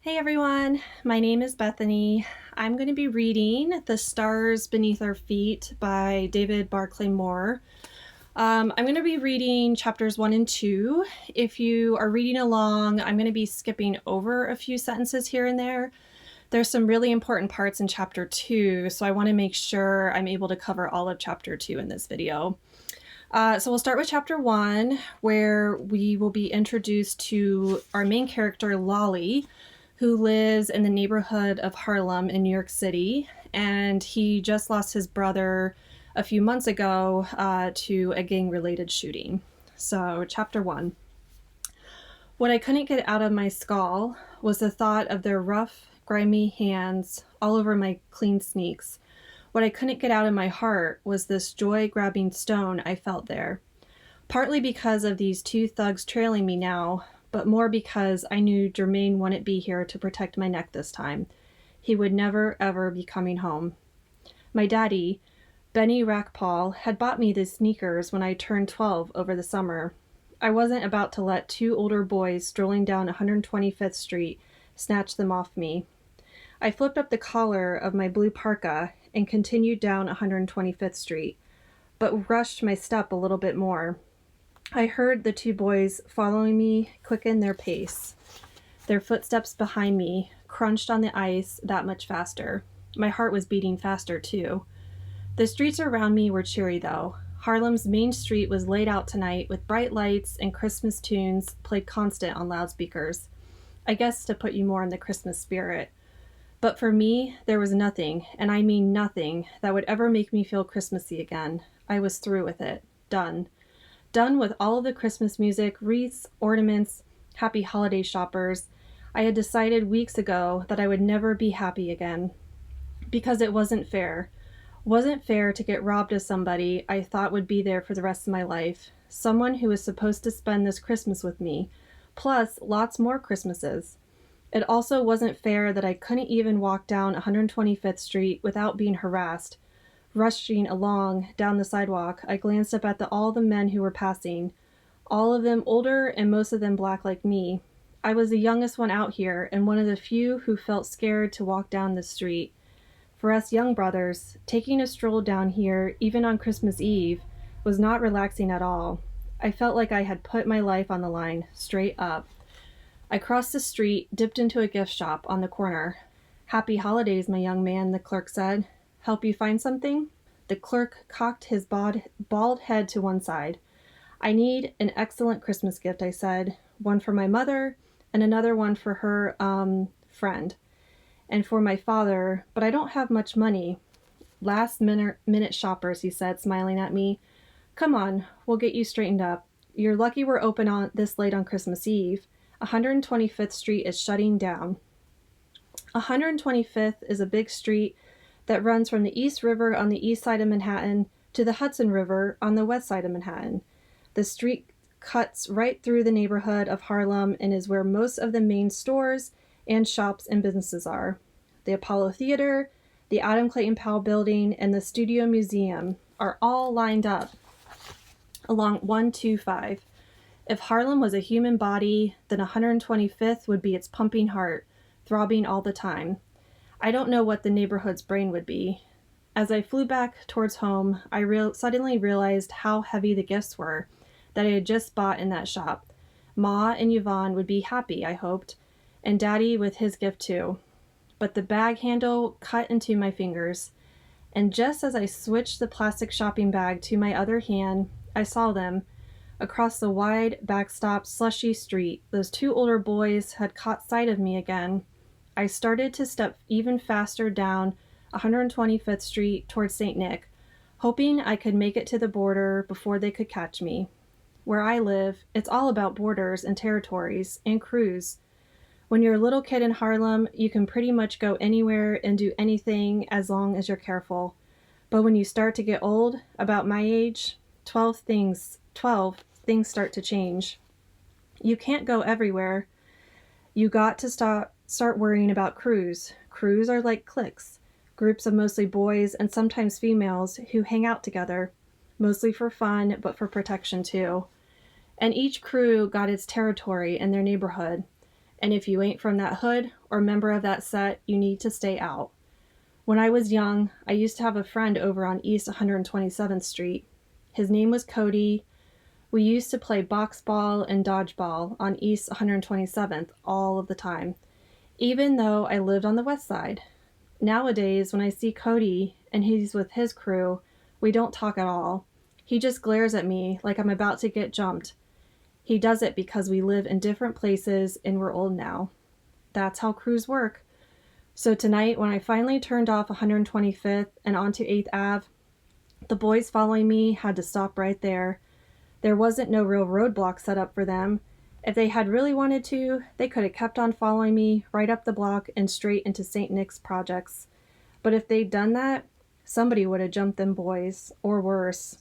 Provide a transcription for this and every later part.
Hey everyone, my name is Bethany. I'm going to be reading The Stars Beneath Our Feet by David Barclay Moore. I'm going to be reading chapters 1 and 2. If you are reading along, I'm going to be skipping over a few sentences here and there. There's some really important parts in chapter 2, so I want to make sure I'm able to cover all of chapter 2 in this video. So we'll start with chapter 1, where we will be introduced to our main character, Lolly, who lives in the neighborhood of Harlem in New York City, and he just lost his brother a few months ago to a gang-related shooting. So, chapter 1. What I couldn't get out of my skull was the thought of their rough, grimy hands all over my clean sneaks. What I couldn't get out of my heart was this joy-grabbing stone I felt there. Partly because of these two thugs trailing me now, but more because I knew Jermaine wouldn't be here to protect my neck this time. He would never, ever be coming home. My daddy, Benny Rackpaul, had bought me these sneakers when I turned 12 over the summer. I wasn't about to let two older boys strolling down 125th Street snatch them off me. I flipped up the collar of my blue parka and continued down 125th Street, but rushed my step a little bit more. I heard the two boys following me quicken their pace. Their footsteps behind me crunched on the ice that much faster. My heart was beating faster, too. The streets around me were cheery, though. Harlem's main street was laid out tonight with bright lights and Christmas tunes played constant on loudspeakers. I guess to put you more in the Christmas spirit. But for me, there was nothing, and I mean nothing, that would ever make me feel Christmassy again. I was through with it. Done. Done with all of the Christmas music, wreaths, ornaments, happy holiday shoppers. I had decided weeks ago that I would never be happy again. Because it wasn't fair. Wasn't fair to get robbed of somebody I thought would be there for the rest of my life. Someone who was supposed to spend this Christmas with me. Plus, lots more Christmases. It also wasn't fair that I couldn't even walk down 125th Street without being harassed. Rushing along down the sidewalk, I glanced up at all the men who were passing, all of them older and most of them black like me. I was the youngest one out here and one of the few who felt scared to walk down the street. For us young brothers, taking a stroll down here, even on Christmas Eve, was not relaxing at all. I felt like I had put my life on the line, straight up. I crossed the street, dipped into a gift shop on the corner. "Happy holidays, my young man," the clerk said. "Help you find something?" The clerk cocked his bald head to one side. "I need an excellent Christmas gift," I said. "One for my mother and another one for her, friend. And for my father, but I don't have much money." "Last minute shoppers," he said, smiling at me. "Come on, we'll get you straightened up. You're lucky we're open on this late on Christmas Eve. 125th Street is shutting down." 125th is a big street that runs from the East River on the east side of Manhattan to the Hudson River on the west side of Manhattan. The street cuts right through the neighborhood of Harlem and is where most of the main stores and shops and businesses are. The Apollo Theater, the Adam Clayton Powell Building, and the Studio Museum are all lined up along 125. If Harlem was a human body, then 125th would be its pumping heart, throbbing all the time. I don't know what the neighborhood's brain would be. As I flew back towards home, I suddenly realized how heavy the gifts were that I had just bought in that shop. Ma and Yvonne would be happy, I hoped, and Daddy with his gift too. But the bag handle cut into my fingers, and just as I switched the plastic shopping bag to my other hand, I saw them. Across the wide, backstop, slushy street, those two older boys had caught sight of me again. I started to step even faster down 125th Street towards St. Nick, hoping I could make it to the border before they could catch me. Where I live, it's all about borders and territories and crews. When you're a little kid in Harlem, you can pretty much go anywhere and do anything as long as you're careful. But when you start to get old, about my age, 12 things start to change. You can't go everywhere. You got to start worrying about crews. Crews are like cliques, groups of mostly boys and sometimes females who hang out together, mostly for fun, but for protection too. And each crew got its territory in their neighborhood. And if you ain't from that hood or member of that set, you need to stay out. When I was young, I used to have a friend over on East 127th Street. His name was Cody. We used to play box ball and dodgeball on East 127th all of the time, even though I lived on the west side. Nowadays, when I see Cody and he's with his crew, we don't talk at all. He just glares at me like I'm about to get jumped. He does it because we live in different places and we're old now. That's how crews work. So tonight, when I finally turned off 125th and onto 8th Ave, the boys following me had to stop right there. There wasn't no real roadblock set up for them. If they had really wanted to, they could have kept on following me right up the block and straight into St. Nick's projects. But if they'd done that, somebody would have jumped them boys, or worse.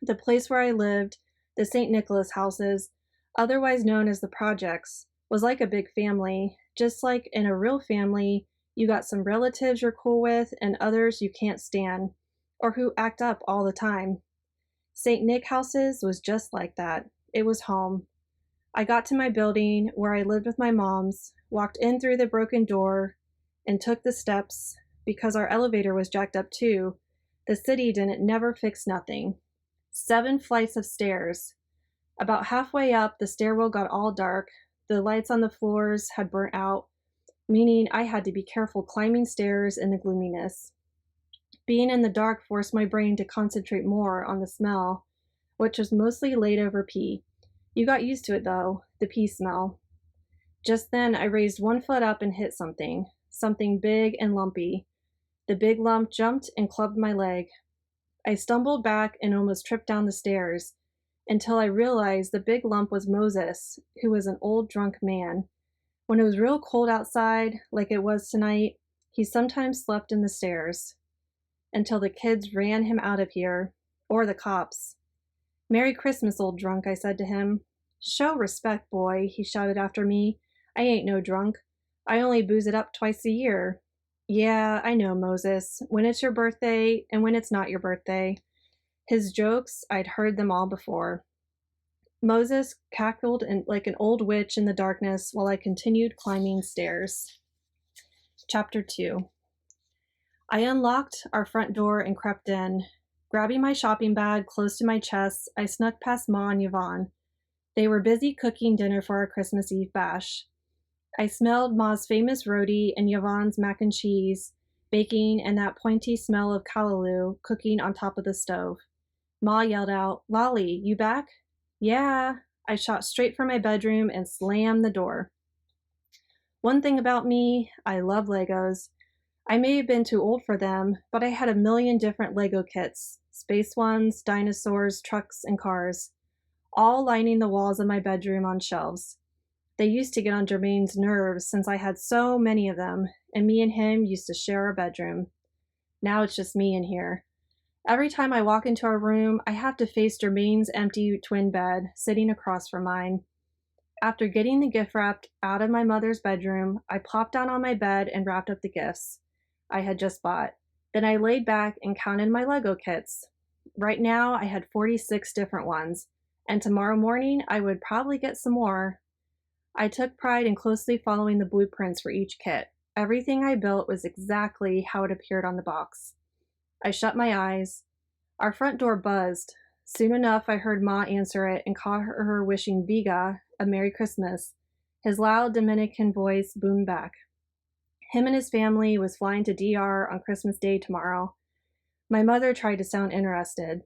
The place where I lived, the St. Nicholas houses, otherwise known as the projects, was like a big family. Just like in a real family, you got some relatives you're cool with and others you can't stand, or who act up all the time. St. Nick houses was just like that. It was home. I got to my building where I lived with my moms, walked in through the broken door, and took the steps because our elevator was jacked up too. The city didn't never fix nothing. 7 flights of stairs. About halfway up, the stairwell got all dark. The lights on the floors had burnt out, meaning I had to be careful climbing stairs in the gloominess. Being in the dark forced my brain to concentrate more on the smell, which was mostly laid over pee. You got used to it though, the pee smell. Just then I raised one foot up and hit something big and lumpy. The big lump jumped and clubbed my leg. I stumbled back and almost tripped down the stairs until I realized the big lump was Moses, who was an old drunk man. When it was real cold outside, like it was tonight, he sometimes slept in the stairs until the kids ran him out of here, or the cops. "Merry Christmas, old drunk," I said to him. "Show respect, boy," he shouted after me. "I ain't no drunk. I only booze it up twice a year." "Yeah, I know, Moses, when it's your birthday and when it's not your birthday." His jokes, I'd heard them all before. Moses cackled like an old witch in the darkness while I continued climbing stairs. Chapter 2. I unlocked our front door and crept in. Grabbing my shopping bag close to my chest, I snuck past Ma and Yvonne. They were busy cooking dinner for our Christmas Eve bash. I smelled Ma's famous roti and Yvonne's mac and cheese, baking, and that pointy smell of callaloo cooking on top of the stove. Ma yelled out, "Lolly, you back?" "Yeah." I shot straight for my bedroom and slammed the door. One thing about me, I love Legos. I may have been too old for them, but I had a million different Lego kits, space ones, dinosaurs, trucks, and cars, all lining the walls of my bedroom on shelves. They used to get on Jermaine's nerves since I had so many of them, and me and him used to share a bedroom. Now it's just me in here. Every time I walk into our room, I have to face Jermaine's empty twin bed sitting across from mine. After getting the gift wrapped out of my mother's bedroom, I plopped down on my bed and wrapped up the gifts I had just bought. Then I laid back and counted my Lego kits. Right now, I had 46 different ones, and tomorrow morning I would probably get some more. I took pride in closely following the blueprints for each kit. Everything I built was exactly how it appeared on the box. I shut my eyes. Our front door buzzed. Soon enough, I heard Ma answer it and caught her wishing Viga a Merry Christmas. His loud Dominican voice boomed back. Him and his family was flying to DR on Christmas Day tomorrow. My mother tried to sound interested.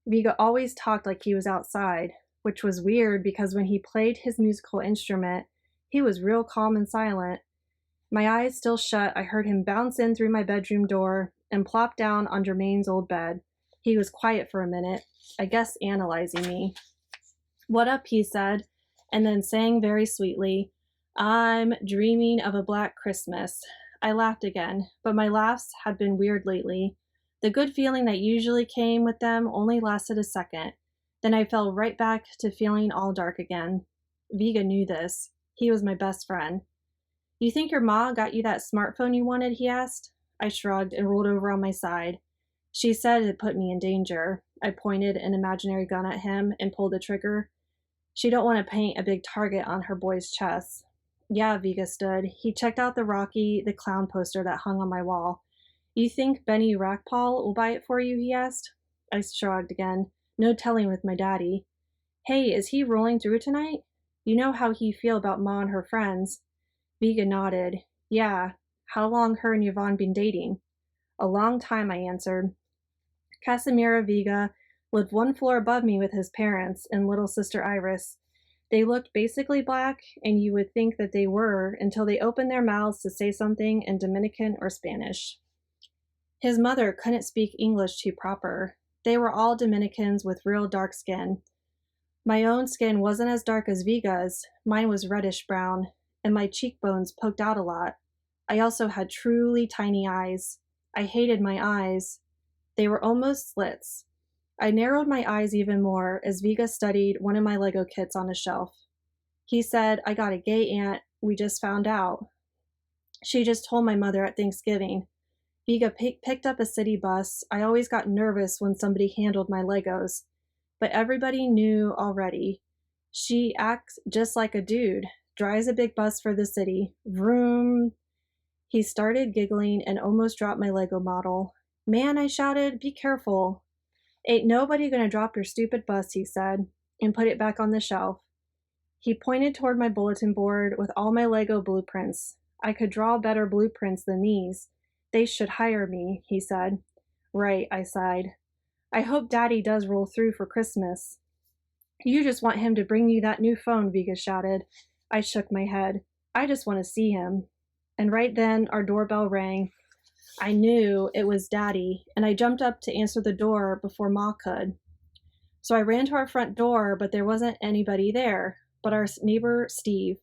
Viga always talked like he was outside, which was weird because when he played his musical instrument, he was real calm and silent. My eyes still shut, I heard him bounce in through my bedroom door and plop down on Jermaine's old bed. He was quiet for a minute, I guess analyzing me. "What up?" he said, and then sang very sweetly, "I'm dreaming of a black Christmas." I laughed again, but my laughs had been weird lately. The good feeling that usually came with them only lasted a second. Then I fell right back to feeling all dark again. Viga knew this. He was my best friend. "You think your ma got you that smartphone you wanted?" he asked. I shrugged and rolled over on my side. "She said it put me in danger." I pointed an imaginary gun at him and pulled the trigger. "She don't want to paint a big target on her boy's chest." Yeah, Viga stood. He checked out the clown poster that hung on my wall. You think Benny Rackpaul will buy it for you? He asked. I shrugged again. No telling with my daddy. Hey, is he rolling through tonight? You know how he feel about Ma and her friends. Viga nodded. Yeah. How long her and Yvonne been dating? A long time, I answered. Casimiro Viga lived one floor above me with his parents and little sister Iris. They looked basically black, and you would think that they were until they opened their mouths to say something in Dominican or Spanish. His mother couldn't speak English too proper. They were all Dominicans with real dark skin. My own skin wasn't as dark as Viga's, mine was reddish brown, and my cheekbones poked out a lot. I also had truly tiny eyes. I hated my eyes. They were almost slits. I narrowed my eyes even more as Viga studied one of my Lego kits on a shelf. He said, I got a gay aunt, we just found out. She just told my mother at Thanksgiving. Viga picked up a city bus. I always got nervous when somebody handled my Legos, but everybody knew already. She acts just like a dude, drives a big bus for the city. Vroom. He started giggling and almost dropped my Lego model. Man, I shouted, be careful. Ain't nobody gonna drop your stupid bus, he said, and put it back on the shelf. He pointed toward my bulletin board with all my Lego blueprints. I could draw better blueprints than these. They should hire me, he said. Right, I sighed. I hope Daddy does roll through for Christmas. You just want him to bring you that new phone, Viga shouted. I shook my head. I just want to see him. And right then, our doorbell rang. I knew it was Daddy, and I jumped up to answer the door before Ma could. So I ran to our front door, but there wasn't anybody there, but our neighbor Steve.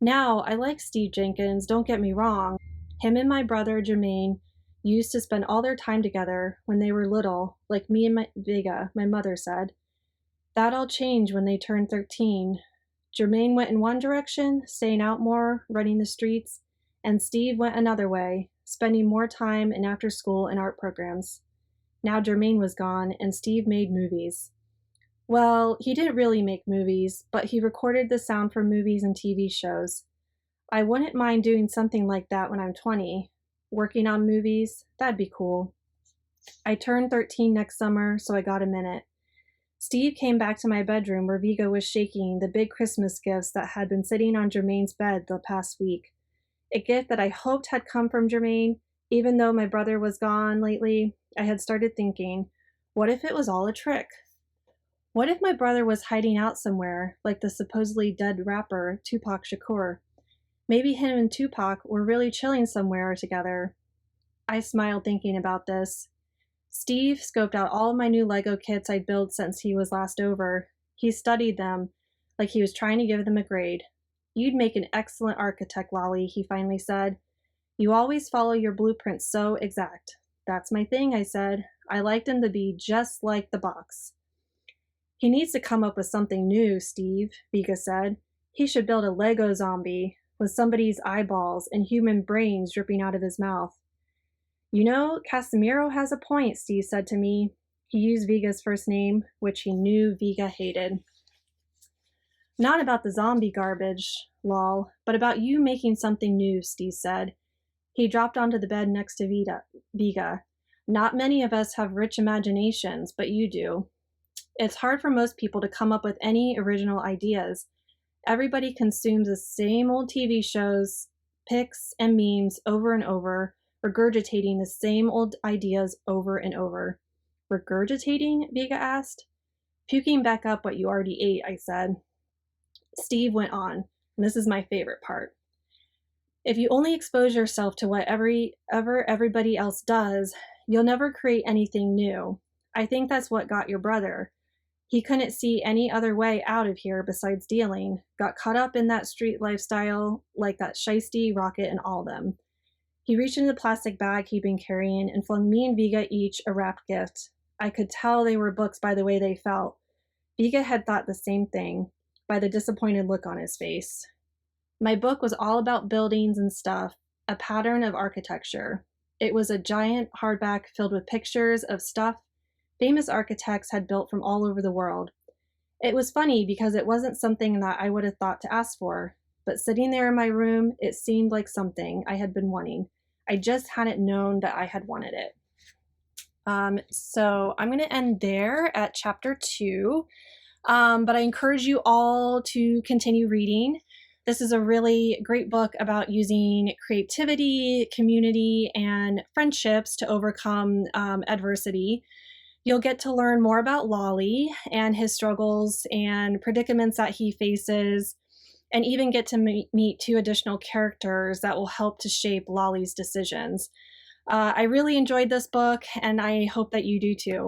Now, I like Steve Jenkins, don't get me wrong. Him and my brother Jermaine used to spend all their time together when they were little, like me and Viga, my mother said. That all changed when they turned 13. Jermaine went in one direction, staying out more, running the streets, and Steve went another way, spending more time in after school and art programs. Now Jermaine was gone, and Steve made movies. Well, he didn't really make movies, but he recorded the sound for movies and TV shows. I wouldn't mind doing something like that when I'm 20. Working on movies, that'd be cool. I turned 13 next summer, so I got a minute. Steve came back to my bedroom where Viga was shaking the big Christmas gifts that had been sitting on Jermaine's bed the past week. A gift that I hoped had come from Jermaine, even though my brother was gone lately. I had started thinking, what if it was all a trick? What if my brother was hiding out somewhere, like the supposedly dead rapper Tupac Shakur? Maybe him and Tupac were really chilling somewhere together. I smiled thinking about this. Steve scoped out all of my new Lego kits I'd built since he was last over. He studied them, like he was trying to give them a grade. You'd make an excellent architect, Lolly, he finally said. You always follow your blueprints so exact. That's my thing, I said. I like them to be just like the box. He needs to come up with something new, Steve, Viga said. He should build a Lego zombie with somebody's eyeballs and human brains dripping out of his mouth. You know, Casimiro has a point, Steve said to me. He used Viga's first name, which he knew Viga hated. Not about the zombie garbage, lol, but about you making something new, Steve said. He dropped onto the bed next to Viga. Not many of us have rich imaginations, but you do. It's hard for most people to come up with any original ideas. Everybody consumes the same old TV shows, pics, and memes over and over, regurgitating the same old ideas over and over. Regurgitating? Viga asked. Puking back up what you already ate, I said. Steve went on, and this is my favorite part. If you only expose yourself to what everybody else does, you'll never create anything new. I think that's what got your brother. He couldn't see any other way out of here besides dealing, got caught up in that street lifestyle like that Shiesty, Rocket, and all them. He reached into the plastic bag he'd been carrying and flung me and Viga each a wrapped gift. I could tell they were books by the way they felt. Viga had thought the same thing, by the disappointed look on his face. My book was all about buildings and stuff, a pattern of architecture. It was a giant hardback filled with pictures of stuff famous architects had built from all over the world. It was funny because it wasn't something that I would have thought to ask for, but sitting there in my room, it seemed like something I had been wanting. I just hadn't known that I had wanted it. So I'm going to end there at chapter 2, but I encourage you all to continue reading. This is a really great book about using creativity, community, and friendships to overcome adversity. You'll get to learn more about Lolly and his struggles and predicaments that he faces, and even get to meet 2 additional characters that will help to shape Lolly's decisions. I really enjoyed this book, and I hope that you do too.